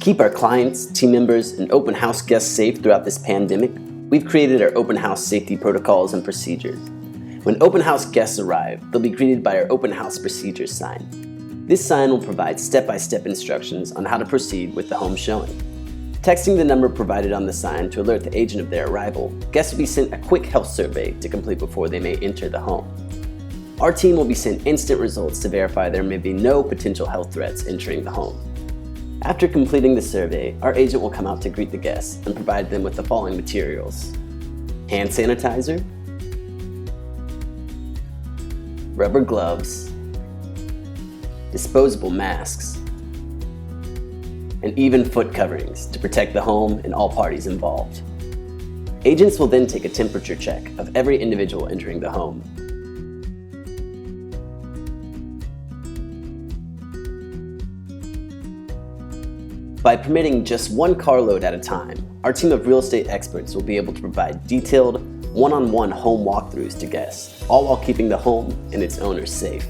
keep our clients, team members, and open house guests safe throughout this pandemic, we've created our open house safety protocols and procedures. When open house guests arrive, they'll be greeted by our open house procedures sign. This sign will provide step-by-step instructions on how to proceed with the home showing. Texting the number provided on the sign to alert the agent of their arrival, guests will be sent a quick health survey to complete before they may enter the home. Our team will be sent instant results to verify there may be no potential health threats entering the home. After completing the survey, our agent will come out to greet the guests and provide them with the following materials: hand sanitizer, rubber gloves, disposable masks, and even foot coverings to protect the home and all parties involved. Agents will then take a temperature check of every individual entering the home. By permitting just one carload at a time, our team of real estate experts will be able to provide detailed, one-on-one home walkthroughs to guests, all while keeping the home and its owners safe.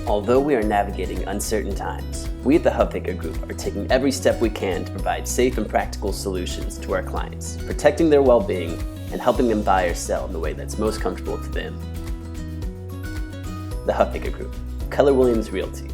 Although we are navigating uncertain times, we at the Huffaker Group are taking every step we can to provide safe and practical solutions to our clients, protecting their well-being and helping them buy or sell in the way that's most comfortable to them. The Huffaker Group, Keller Williams Realty.